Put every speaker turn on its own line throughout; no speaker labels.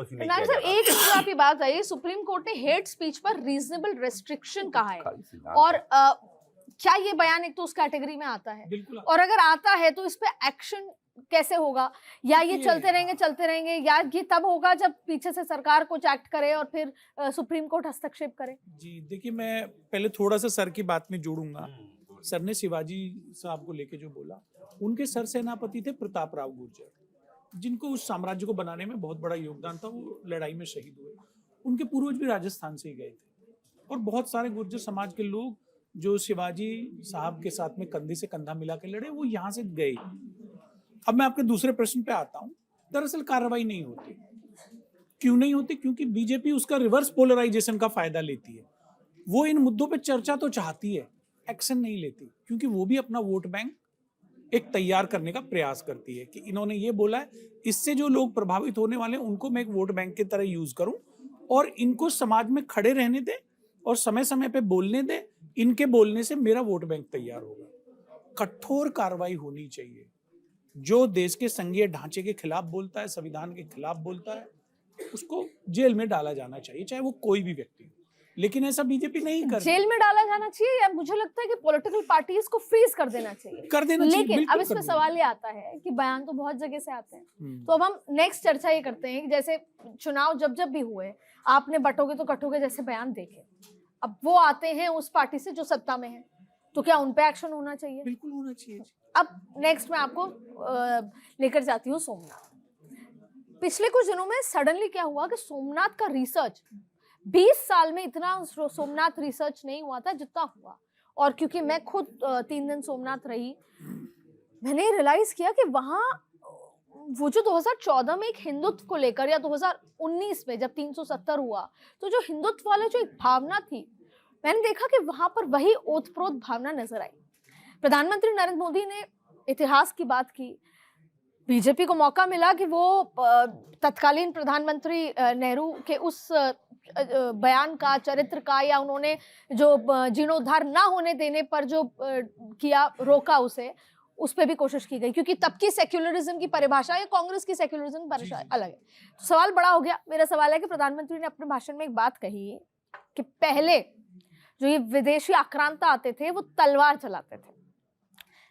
Campus ही नहीं
नायब
किया
साहब, एक जो आपकी बात आई, सुप्रीम कोर्ट ने हेट स्पीच पर रीजनेबल रेस्ट्रिक्शन कहा है, और क्या ये बयान एक तो उस कैटेगरी में आता है?
बिल्कुल।
और अगर आता है तो इस पे एक्शन कैसे होगा? या ये चलते रहेंगे, या ये तब होगा जब पीछे से सरकार कुछ एक्ट करे और फिर सुप्रीम कोर्ट हस्तक्षेप करे?
जी देखिए, मैं पहले थोड़ा सा सर की बात में जोड़ूंगा। सर ने शिवाजी साहब को लेके जो बोला, उनके सर सेनापति थे प्रताप राव गुर्जर, जिनको उस साम्राज्य को बनाने में बहुत बड़ा योगदान था। वो लड़ाई में शहीद हुए। उनके पूर्वज भी राजस्थान से ही गए थे, और बहुत सारे गुर्जर समाज के लोग जो शिवाजी साहब के साथ में कंधे से कंधा मिला के लड़े, वो यहाँ से गए। अब मैं आपके दूसरे प्रश्न पे आता हूँ। दरअसल कार्रवाई नहीं होती। क्यों नहीं होती? क्योंकि बीजेपी उसका रिवर्स पोलराइजेशन का फायदा लेती है। वो इन मुद्दों पे चर्चा तो चाहती है, एक्शन नहीं लेती, क्योंकि वो भी अपना वोट बैंक एक तैयार करने का प्रयास करती है कि इन्होंने ये बोला है, इससे जो लोग प्रभावित होने वाले हैं उनको मैं एक वोट बैंक की तरह यूज करूं, और इनको समाज में खड़े रहने दे और समय समय पे बोलने दे। इनके बोलने से मेरा वोट बैंक तैयार होगा। कठोर कार्रवाई होनी चाहिए। जो देश के संघीय ढांचे के खिलाफ बोलता है, संविधान के खिलाफ बोलता है, उसको जेल में डाला जाना चाहिए, चाहे वो कोई भी व्यक्ति हो। लेकिन ऐसा बीजेपी नहीं करती।
जेल में डाला जाना चाहिए, या मुझे लगता है कि पॉलिटिकल पार्टीज को फ्रीज कर देना चाहिए। लेकिन अब इसमें सवाल ये आता है कि बयान तो बहुत जगह से आते हैं। तो अब हम नेक्स्ट चर्चा ये करते हैं कि जैसे चुनाव जब भी हुए, आपने बटोगे तो कटोगे जैसे बयान देखे, अब वो आते हैं उस पार्टी से जो सत्ता में है, तो क्या उन पे एक्शन होना चाहिए?
बिल्कुल होना चाहिए।
अब नेक्स्ट मैं आपको लेकर जाती हूँ सोमनाथ। पिछले कुछ दिनों में सडनली क्या हुआ कि सोमनाथ का रिसर्च 20 साल में इतना सोमनाथ रिसर्च नहीं हुआ था जितना हुआ। और क्योंकि मैं खुद 3 दिन सोमनाथ रही, मैंने रियलाइज किया कि वहां वो जो 2014 में एक हिंदुत्व को लेकर, या 2019 में जब 370 हुआ, तो जो हिंदुत्व वाले जो एक भावना थी, मैंने देखा कि वहां पर वही ओतप्रोत भावना नजर आई। प्रधानमंत्री नरेंद्र मोदी ने इतिहास की बात की। बीजेपी को मौका मिला कि वो तत्कालीन प्रधानमंत्री नेहरू के उस बयान का, चरित्र का, या उन्होंने जो जीर्णोद्धार ना होने देने पर जो किया, रोका उसे, उस पर भी कोशिश की गई, क्योंकि तब की सेक्युलरिज्म की परिभाषा या कांग्रेस की सेक्युलरिज्म की परिभाषा अलग है। तो सवाल बड़ा हो गया। मेरा सवाल है कि प्रधानमंत्री ने अपने भाषण में एक बात कही कि पहले जो ये विदेशी आक्रांता आते थे वो तलवार चलाते थे,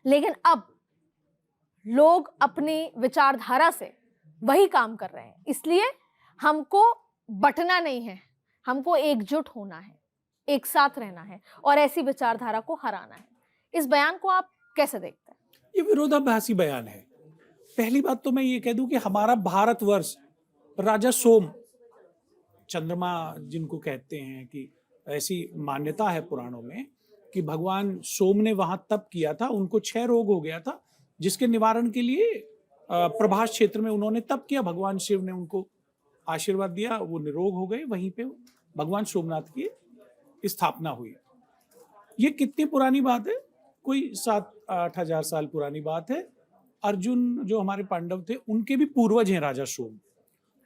लेकिन अब लोग अपनी विचारधारा से वही काम कर रहे हैं। इसलिए हमको बंटना नहीं है, हमको एकजुट होना है, एक साथ रहना है और ऐसी विचारधारा को हराना है। इस बयान को आप कैसे देखते हैं?
ये विरोधाभासी बयान है। पहली बात तो मैं ये कह दूं कि हमारा भारतवर्ष, राजा सोम, चंद्रमा जिनको कहते हैं, कि ऐसी मान्यता है पुराणों में कि भगवान सोम ने वहां तप किया था। उनको 6 रोग हो गया था, जिसके निवारण के लिए प्रभास क्षेत्र में उन्होंने तप किया। भगवान शिव ने उनको आशीर्वाद दिया, वो निरोग हो गए। वहीं पे भगवान सोमनाथ की स्थापना हुई। ये कितनी पुरानी बात है? कोई 7-8 हजार साल पुरानी बात है। अर्जुन जो हमारे पांडव थे, उनके भी पूर्वज हैं राजा सोम।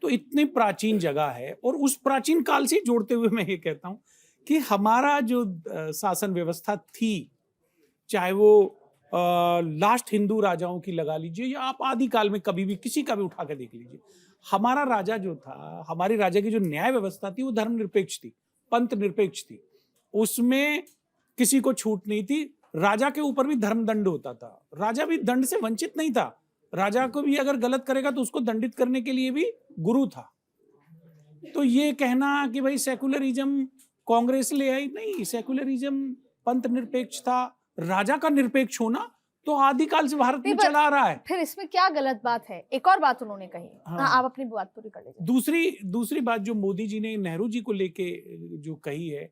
तो इतनी प्राचीन जगह है, और उस प्राचीन काल से जोड़ते हुए मैं ये कहता हूं कि हमारा जो शासन व्यवस्था थी, चाहे वो लास्ट हिंदू राजाओं की लगा लीजिए, या आप आदि काल में कभी भी किसी का भी उठा के देख लीजिए, हमारा राजा जो था, हमारी राजा की जो न्याय व्यवस्था थी, वो धर्मनिरपेक्ष थी, पंथ निरपेक्ष थी। उसमें किसी को छूट नहीं थी। राजा के ऊपर भी धर्मदंड होता था। राजा भी दंड से वंचित नहीं था। राजा को भी अगर गलत करेगा तो उसको दंडित करने के लिए भी गुरु था। तो ये कहना कि भाई सेकुलरिज्म कांग्रेस ले आई, नहीं, सेकुलरिज्म पंथ निरपेक्ष था। राजा का निरपेक्ष होना तो आदिकाल से भारत में चला आ रहा है।
फिर इसमें क्या गलत बात है? एक और बात उन्होंने कही। हाँ, आप अपनी बात पूरी कर लीजिए।
दूसरी बात जो मोदी जी ने नेहरू जी को लेके जो कही है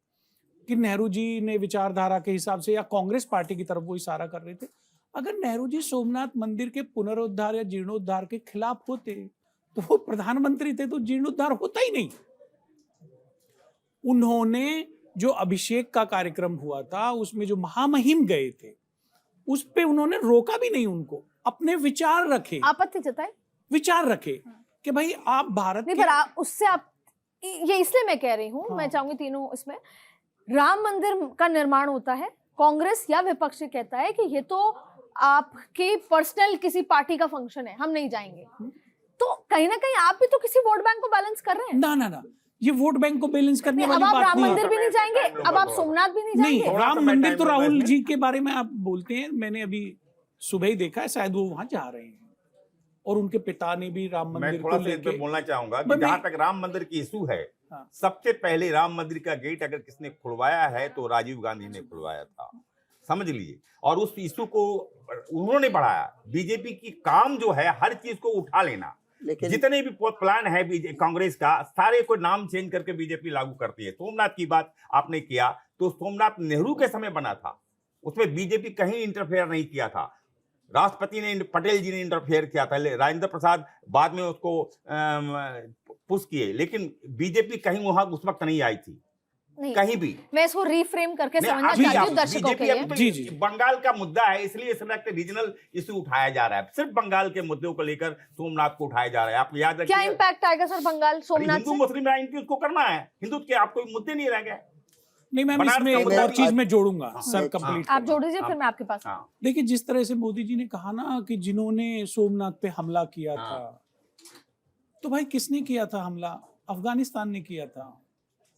कि नेहरू जी ने विचारधारा के हिसाब से, या कांग्रेस पार्टी की तरफ वो इशारा कर रहे थे। अगर नेहरू जी सोमनाथ मंदिर के पुनरुद्धार या जीर्णोद्धार के खिलाफ होते तो वो प्रधानमंत्री थे, तो जीर्णोद्धार होता ही नहीं। उन्होंने जो अभिषेक का कार्यक्रम हुआ था, उसमें जो महामहिम गए थे, उस पे उन्होंने रोका भी नहीं। उनको अपने विचार रखे,
आपत्ति जताए,
विचार रखे कि भाई आप भारत
नहीं, पर उससे आप, ये इसलिए मैं कह रही हूँ, मैं चाहूंगी तीनों इसमें, राम मंदिर का निर्माण होता है, कांग्रेस या विपक्ष कहता है कि ये तो आपके पर्सनल किसी पार्टी का फंक्शन है, हम नहीं जाएंगे। तो कहीं ना कहीं आप भी तो किसी वोट बैंक को बैलेंस कर रहे हैं।
ना ना ना, ये वोट बैंक को बैलेंस करने
नहीं,
वाली
अब आप
बात
राम
नहीं
मंदिर
है।
भी नहीं जाएंगे, अब आप सोमनाथ भी नहीं
नहीं,
जाएंगे।
राम
थोड़ा सा
मंदिर तो
टाइम
राहुल
में
जी के बारे में आप बोलते हैं, मैंने अभी सुबह ही देखा है, शायद वो वहां जा रहे हैं और उनके पिता ने भी राम
मैं
मंदिर
थोड़ा
को
सा इस पे
लेके।
बोलना चाहूंगा कि
मैं-
जहां तक राम मंदिर की इशू है,
हाँ।
सबसे पहले राम मंदिर का गेट अगर किसने खुलवाया है तो राजीव गांधी ने खुलवाया था, समझ लीजिए। और उस इशू को उन्होंने बढ़ाया। बीजेपी की काम जो है हर चीज को उठा लेना,
लेकिन
जितने भी प्लान है कांग्रेस का, सारे को नाम चेंज करके बीजेपी लागू करती है। सोमनाथ की बात आपने किया तो सोमनाथ नेहरू के समय बना था, उसमें बीजेपी कहीं इंटरफेयर नहीं किया था। राष्ट्रपति ने, पटेल जी ने इंटरफेयर किया था, राजेंद्र प्रसाद बाद में उसको पुश किए, लेकिन बीजेपी कहीं वहां उस वक्त नहीं आई थी
नहीं,
कहीं भी।
मैं इसको रिफ्रेम करके
नहीं,
समझना
अभी
चाहती हूँ
आप-
दर्शकों
बीजेपी
के
अभी
लिए।
तो
जी, जी।
बंगाल का मुद्दा है, इसलिए इस वक्त रीजनल इशू उठाया जा रहा है। सिर्फ बंगाल के मुद्दों को लेकर सोमनाथ को उठाया जा रहा है। आप याद
क्या
रखिए,
इम्पैक्ट आएगा सर बंगाल सोमनाथ
हिंदू
से?
मुस्लिम राजनीति उसको करना है, हिंदू के आप कोई मुद्दे नहीं रह गए।
नहीं मैम,
बनारस
इसमें
का
एक
मुद्दा
और
भी-
चीज मैं जोड़ूंगा सर,
हाँ,
कंप्लीट
आप जोड़ दीजिए, फिर मैं आपके पास।
हाँ,
देखिए, जिस तरह से मोदी जी ने कहा ना कि जिन्होंने सोमनाथ पे हमला किया
हाँ।
था, तो भाई किसने किया था हमला? अफगानिस्तान ने किया था।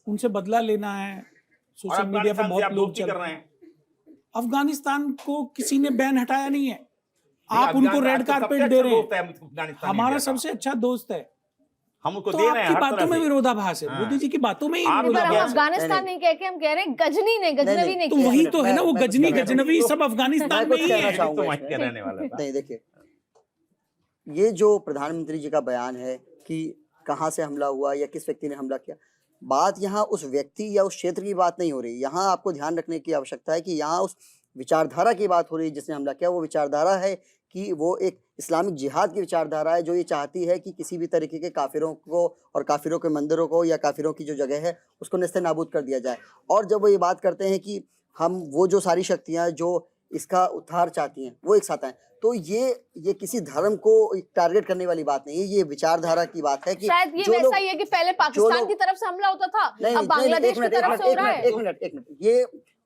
उनसे बदला लेना है।
और
सोशल मीडिया पे
अफगानिस्तान से
बहुत
आप
लोग
दोस्ती
चल
कर
रहे
रहे
हैं।
हैं।
अफगानिस्तान को किसी ने बैन हटाया नहीं है, आप उनको
अफगानिस्तान
रेड
तो सबसे
कारपेट
अच्छा
दे रहे
दोस्त
हैं।
है अफगानिस्तान,
हमारा
इंडिया का।
सबसे अच्छा दोस्त है,
हम उसको
तो
दे रहे हैं
आपकी
हर
बातों
तरह
में
से।
विरोधाभास है।
हाँ।
मोदी जी की बातों में ही
आप
पर हम
विरोधाभास है।
अफगानिस्तान नहीं कह के हम कह रहे हैं गजनी ने, गजनवी
नहीं,
ने
तो
किया।
वही तो है ना, वो
मैं कुछ
गजनी
कहना
गजनवी
चाहूँ।
सब अफगानिस्तान
मैं
में
कुछ
ही
कहना
है।
चाहूँ।
तो वहीं के रहने वाला था।
नहीं, देखिए, ये जो प्रधानमंत्री जी का बयान है कि कहाँ से हमला हुआ या किस व्यक्ति ने हमला किया, बात यहाँ उस व्यक्ति या उस क्षेत्र की बात नहीं हो रही। यहाँ आपको ध्यान रखने की आवश्यकता है कि यहाँ उस विचारधारा की बात हो रही है जिसने हमला किया। वो विचारधारा है कि वो एक इस्लामिक जिहाद की विचारधारा है, जो ये चाहती है कि किसी भी तरीके के काफिरों को और काफिरों के मंदिरों को या काफिरों की जो जगह है उसको नेस्ते नाबूद कर दिया जाए। और जब वो ये बात करते हैं कि हम वो जो सारी शक्तियाँ जो इसका उद्धार चाहती हैं वो एक साथ आए, तो ये किसी धर्म को टारगेट करने वाली बात नहीं है, ये विचारधारा की बात है कि
शायद ये
जो
वैसा
लोग-
ही है कि पहले पाकिस्तान
लोग-
की तरफ से हमला होता था,
नहीं,
अब
नहीं,
बांग्लादेश की तरफ से हो रहा है।
एक मिनट, ये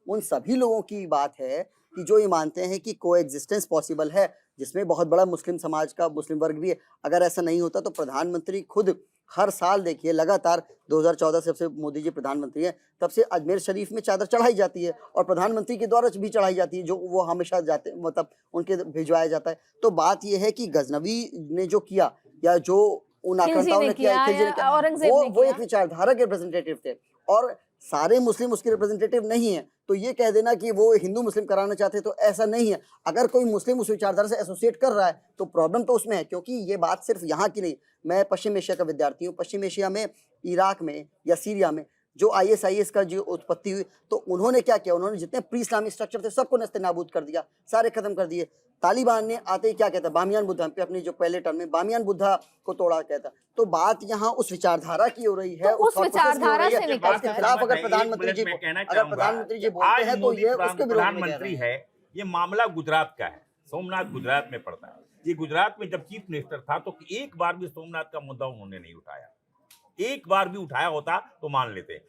उन सभी लोगों की बात है कि जो ये मानते हैं कि कोएग्जिस्टेंस पॉसिबल है, जिसमें बहुत बड़ा मुस्लिम समाज का मुस्लिम वर्ग भी है। अगर ऐसा नहीं होता तो प्रधानमंत्री खुद हर साल, देखिए लगातार 2014 से जब से मोदी जी प्रधानमंत्री हैं तब से अजमेर शरीफ में चादर चढ़ाई जाती है और प्रधानमंत्री के द्वारा भी चढ़ाई जाती है, जो वो हमेशा जाते, मतलब उनके भिजवाया जाता है। तो बात यह है कि गजनवी ने जो किया या जो उन
खिलजी
आक्रांताओं
ने
ने किया,
किया
खिलजी ने
या
किया,
औरंगजेब ने
वो
किया।
एक विचारधारा के रिप्रेजेंटेटिव थे और सारे मुस्लिम उसके रिप्रेजेंटेटिव नहीं है। तो ये कह देना कि वो हिंदू मुस्लिम कराना चाहते, तो ऐसा नहीं है। अगर कोई मुस्लिम उस विचारधारा से एसोसिएट कर रहा है तो प्रॉब्लम तो उसमें है, क्योंकि ये बात सिर्फ यहाँ की नहीं। मैं पश्चिम एशिया का विद्यार्थी हूँ। पश्चिम एशिया में, इराक में या सीरिया में जो ISIS का जो उत्पत्ति हुई, तो उन्होंने क्या किया, उन्होंने जितने प्री इस्लामिक स्ट्रक्चर थे सबको नेस्ते नाबूद कर दिया, सारे खत्म कर दिए। तालिबान ने आते ही क्या कहता, बामियान बुद्धा पे अपनी जो पहले टर्म में बामियान बुद्धा को तोड़ा कहता। तो बात यहाँ उस विचारधारा की हो रही है,
तो उस
thought process की हो
विचारधारा
रही है।
से निकल
इसके
कर-
खिलाफ अगर
एक
प्रधानमंत्री
मिनट
जी
में कहना
अगर
चाहूंगा
प्रधानमंत्री जी
कि
बोलते
आज
हैं तो
मोदी
ये उसके विरोध में कह रहे
प्रधानमंत्री
हैं।
है। ये मामला गुजरात का है, सोमनाथ गुजरात में पड़ता है। ये गुजरात में जब चीफ मिनिस्टर था तो एक बार भी सोमनाथ का मुद्दा उन्होंने नहीं उठाया। एक बार भी उठाया होता तो मान लेते।